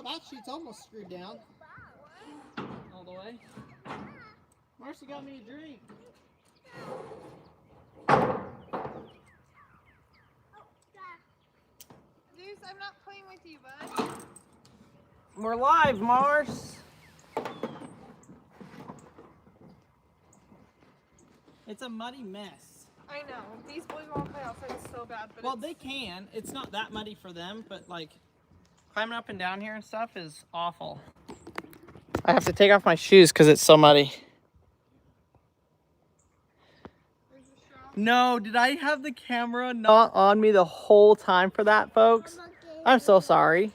Well, that sheet's almost screwed down. All the way. Marcy got me a drink. Zeus, I'm not playing with you, bud. We're live, Mars. It's a muddy mess. I know. These boys want to play outside so bad, but Well, they can. It's not that muddy for them, but like climbing up and down here and stuff is awful. I have to take off my shoes because it's so muddy. No, did I have the camera not on me the whole time for that, folks? I'm so sorry.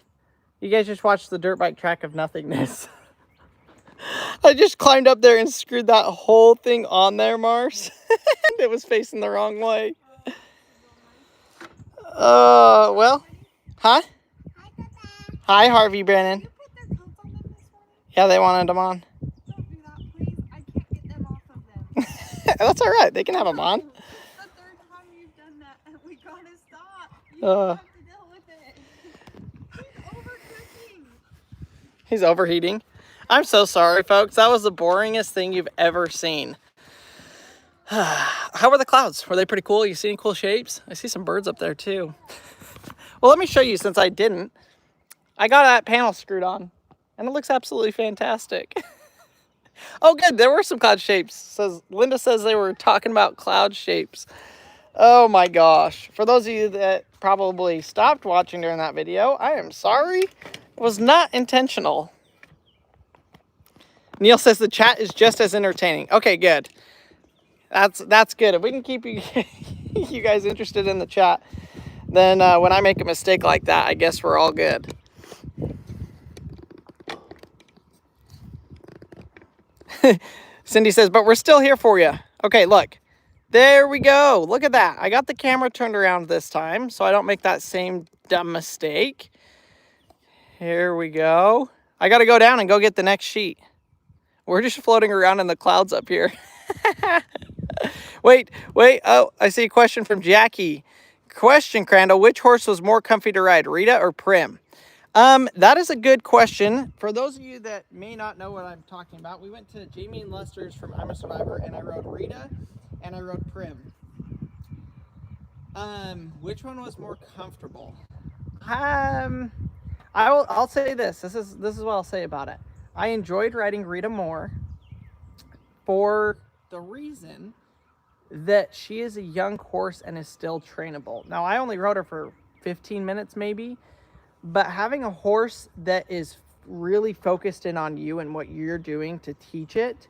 You guys just watched the dirt bike track of nothingness. I just climbed up there and screwed that whole thing on there, Mars. It was facing the wrong way. Well, huh? Hi, Harvey Brennan. you put their coats on them this morning? Yeah, they wanted them on. Don't do that, please. I can't get them off of them. That's all right. They can have them on. It's the third time you've done that, and we gotta stop. You don't have to deal with it. He's overcooking. He's overheating. I'm so sorry, folks. That was the boringest thing you've ever seen. How were the clouds? Were they pretty cool? You see any cool shapes? I see some birds up there too. Well, let me show you since I didn't. I got that panel screwed on and it looks absolutely fantastic. Oh, good. There were some cloud shapes. Linda says they were talking about cloud shapes. Oh my gosh. For those of you that probably stopped watching during that video, I am sorry. It was not intentional. Neil says the chat is just as entertaining. Okay, good. That's good. If we can keep you, you guys interested in the chat, then when I make a mistake like that, I guess we're all good. Cindy says, but we're still here for you. Okay, look. There we go. Look at that. I got the camera turned around this time, so I don't make that same dumb mistake. Here we go. I got to go down and go get the next sheet. We're just floating around in the clouds up here. Wait. Oh, I see a question from Jackie. Question, Crandall. Which horse was more comfy to ride, Rita or Prim? That is a good question. For those of you that may not know what I'm talking about, we went to Jamie and Lester's from I'm a Survivor, and I rode Rita and I rode Prim. Which one was more comfortable? I'll say this. This is what I'll say about it. I enjoyed riding Rita more for the reason that she is a young horse and is still trainable. Now, I only rode her for 15 minutes maybe, but having a horse that is really focused in on you and what you're doing to teach it,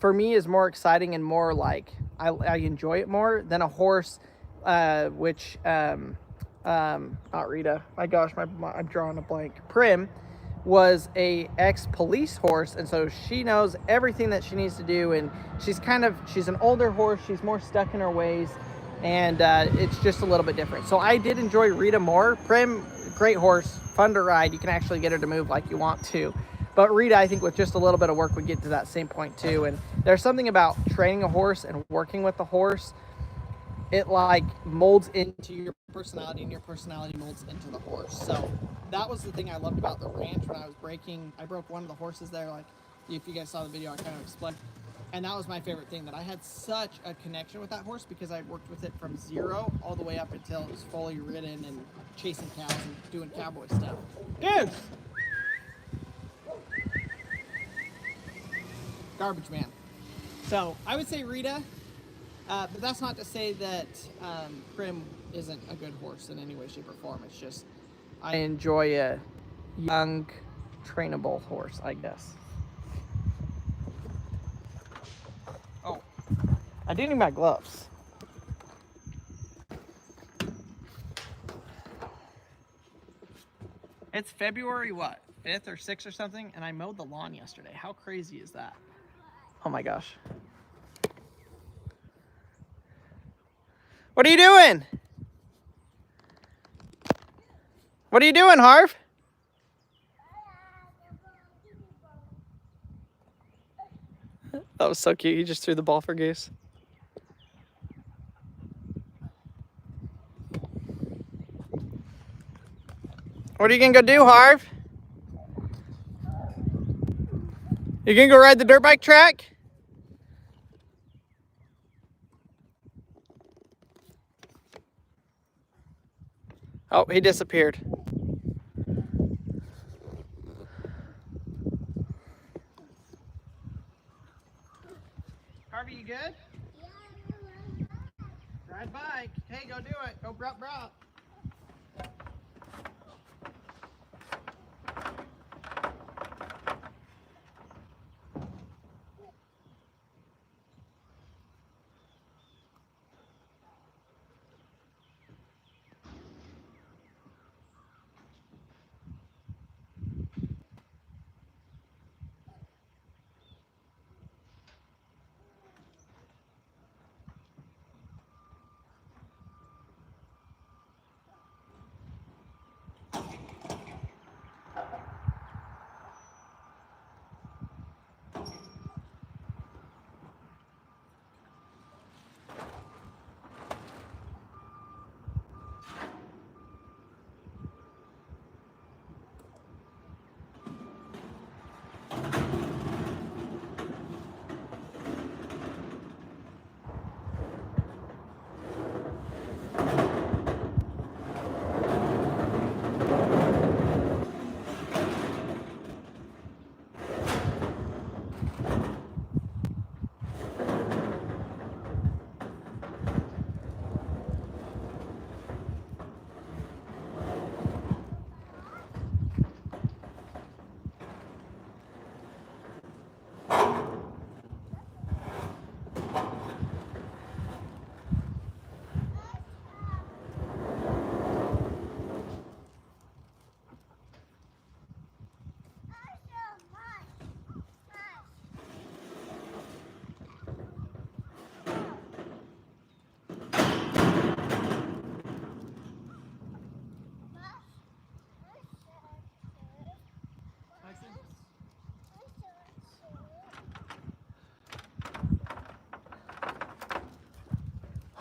for me, is more exciting and more like, I enjoy it more than a horse, not Rita. My gosh, I'm drawing a blank. Prim was a ex-police horse, and so she knows everything that she needs to do, and she's an older horse. She's more stuck in her ways, and it's just a little bit different. So I did enjoy Rita more. Prim, great horse, fun to ride. You can actually get her to move like you want to. But Rita, I think with just a little bit of work, would get to that same point too. And there's something about training a horse and working with the horse. It like molds into your personality, and your personality molds into the horse. So that was the thing I loved about the ranch when I was breaking. I broke one of the horses there. Like, if you guys saw the video, I kind of explained. And that was my favorite thing, that I had such a connection with that horse because I worked with it from zero all the way up until it was fully ridden and chasing cows and doing cowboy stuff. Dude! Garbage man. So I would say Rita. But that's not to say that Prim isn't a good horse in any way, shape, or form. It's just I enjoy a young, trainable horse, I guess. Oh, I do need my gloves. It's February, what, 5th or 6th or something, and I mowed the lawn yesterday. How crazy is that? Oh my gosh. What are you doing? What are you doing, Harv? That was so cute. You just threw the ball for Goose. What are you gonna go do, Harv? You gonna go ride the dirt bike track? Oh, he disappeared. Harvey, you good? Ride bike. Hey, go do it. Go bruh bruh.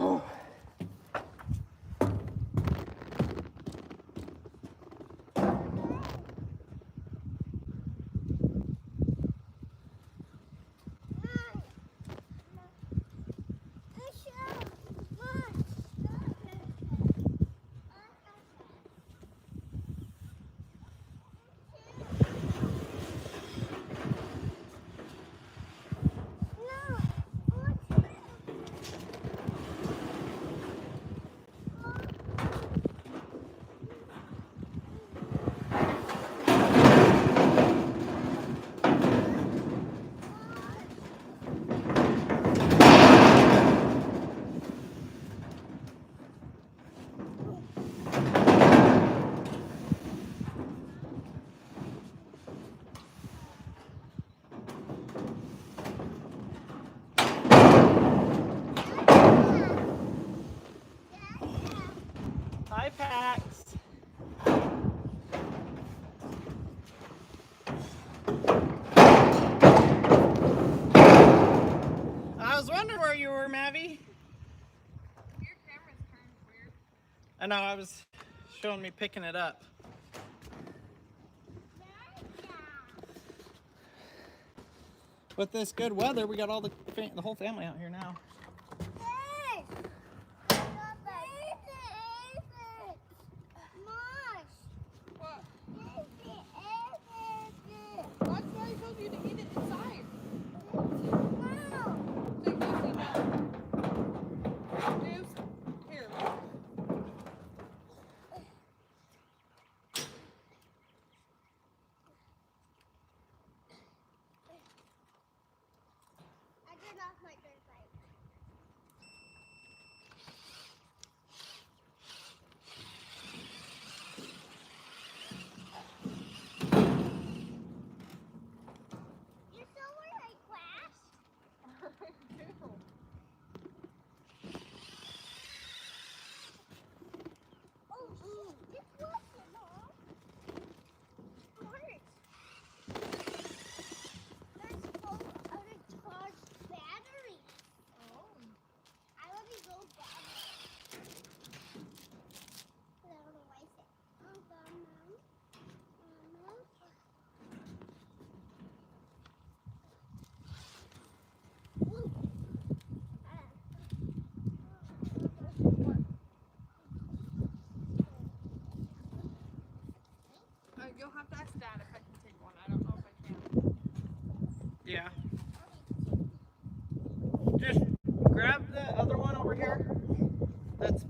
Oh. Hi, Pax. I was wondering where you were, Mavi. Your camera's turned weird. I know, I was showing me picking it up. With this good weather, we got all the whole family out here now. What? That's why I told you to eat it inside. So Goosey, no. Goose, here. I get off my dirt bike.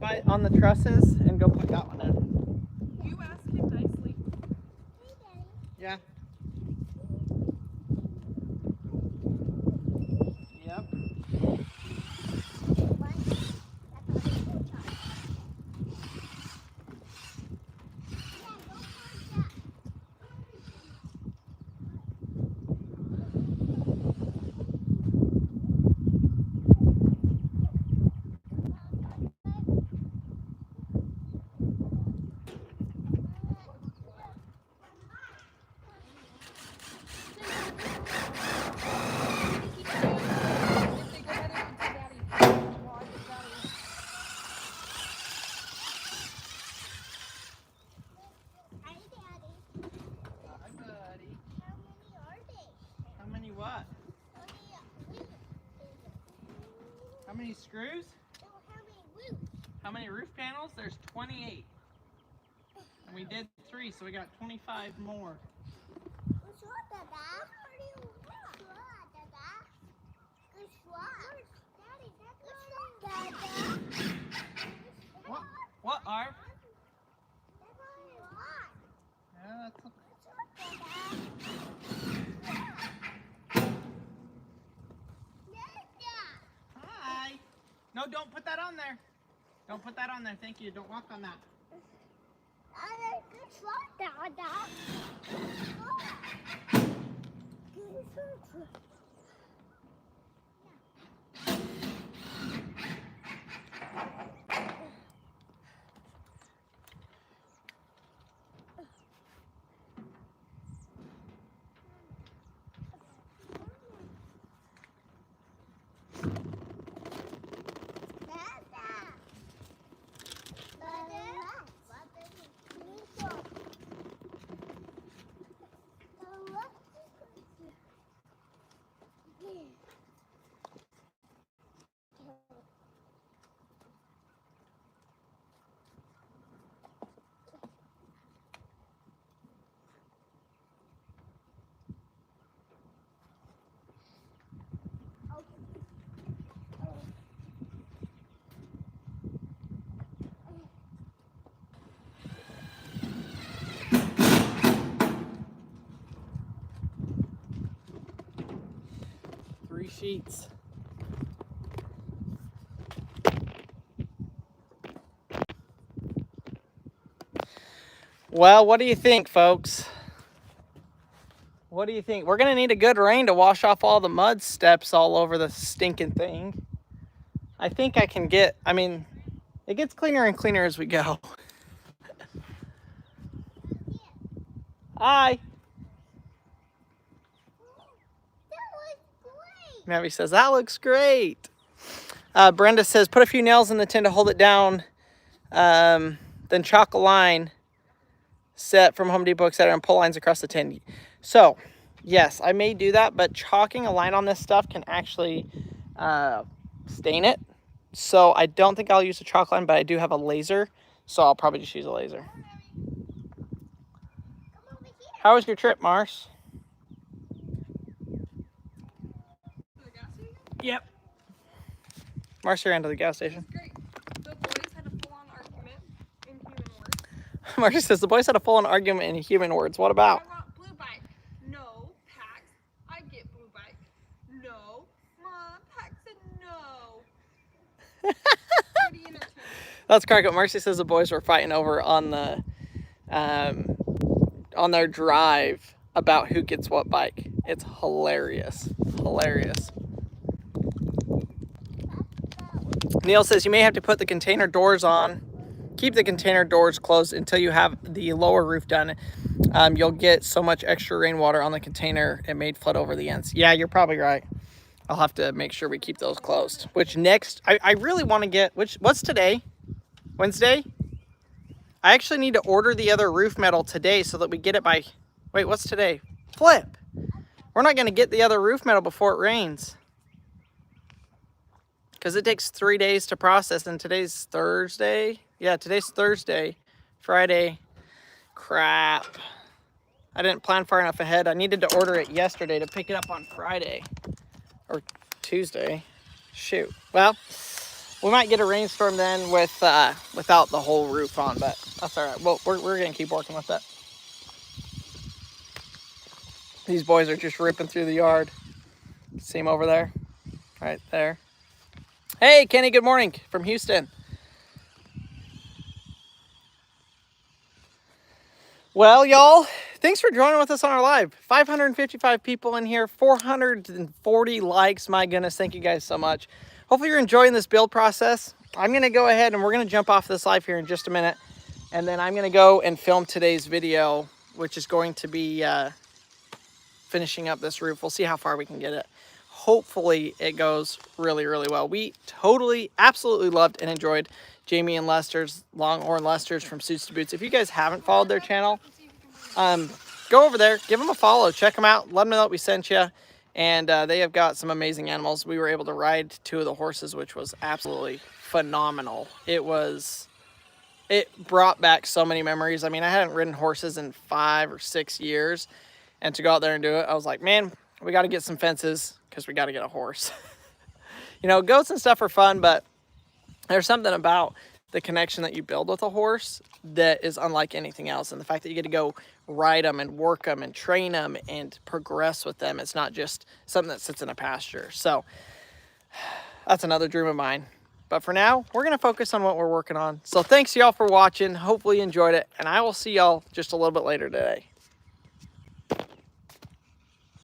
by on the trusses and go put that one in. You asked him nicely. Hey, Daddy. Yeah. Yep. What? That's all you touch. Yeah, go for that. Hi, Daddy. Hi, buddy. How many are they? How many what? How many wheels? How many screws? No, how many wheels? How many roof panels? There's 28. And we did 3, so we got 25 more. Guess what, Dada? Guess what, Dada? Guess what? Daddy, that's what, Dada? What? What are? That's what I want. Yeah, that's Guess what, Dada? Hi. No, don't put that on there. Don't put that on there. Thank you. Don't walk on that. Guess what, Dada? Guess what? Three sheets. Well, what do you think, folks? What do you think? We're gonna need a good rain to wash off all the mud steps all over the stinking thing. I think I can get, I mean, it gets cleaner and cleaner as we go. Hi. Maddie says, that looks great. Brenda says, put a few nails in the tin to hold it down. Then chalk a line set from Home Depot, etc., and pull lines across the tin. So, yes, I may do that, but chalking a line on this stuff can actually stain it. So I don't think I'll use a chalk line, but I do have a laser, so I'll probably just use a laser. How was your trip, Mars? Yep. Mars ran to the gas station. Great. The boys had a full-on argument in human words. Marcia says the boys had a full-on argument in human words. What about? I want blue bike. No, Pax. I get blue bike. No. Mom, Pax said no. Pretty entertaining. That's correct. What Marcy says the boys were fighting over on the on their drive about who gets what bike. It's hilarious. Hilarious. Neil says you may have to put the container doors on. Keep the container doors closed until you have the lower roof done. You'll get so much extra rainwater on the container, it may flood over the ends. Yeah, you're probably right. I'll have to make sure we keep those closed. Which next, I really want to get, what's today? Wednesday? I actually need to order the other roof metal today so that we get it by, wait, what's today? Flip. We're not going to get the other roof metal before it rains. Because it takes 3 days to process, and today's Thursday. Yeah, today's Thursday. Friday. Crap. I didn't plan far enough ahead. I needed to order it yesterday to pick it up on Friday. Or Tuesday. Shoot. Well, We might get a rainstorm then with without the whole roof on, but that's all right. Well, we're gonna keep working with it. These boys are just ripping through the yard. See them over there? Right there. Hey, Kenny, good morning from Houston. Well, y'all, thanks for joining with us on our live. 555 people in here, 440 likes. My goodness, thank you guys so much. Hopefully you're enjoying this build process. I'm going to go ahead and we're going to jump off this live here in just a minute. And then I'm going to go and film today's video, which is going to be finishing up this roof. We'll see how far we can get it. Hopefully it goes really, really well. We totally, absolutely loved and enjoyed Jamie and Lester's, Longhorn Lester's from Suits to Boots. If you guys haven't followed their channel, go over there, give them a follow, check them out, let them know that we sent you. And they have got some amazing animals. We were able to ride 2 of the horses, which was absolutely phenomenal. It brought back so many memories. I mean, I hadn't ridden horses in 5 or 6 years. And to go out there and do it, I was like, man, we got to get some fences because we got to get a horse. You know, goats and stuff are fun, but there's something about the connection that you build with a horse that is unlike anything else. And the fact that you get to go ride them and work them and train them and progress with them. It's not just something that sits in a pasture. So that's another dream of mine. But for now, we're going to focus on what we're working on. So thanks y'all for watching. Hopefully you enjoyed it. And I will see y'all just a little bit later today.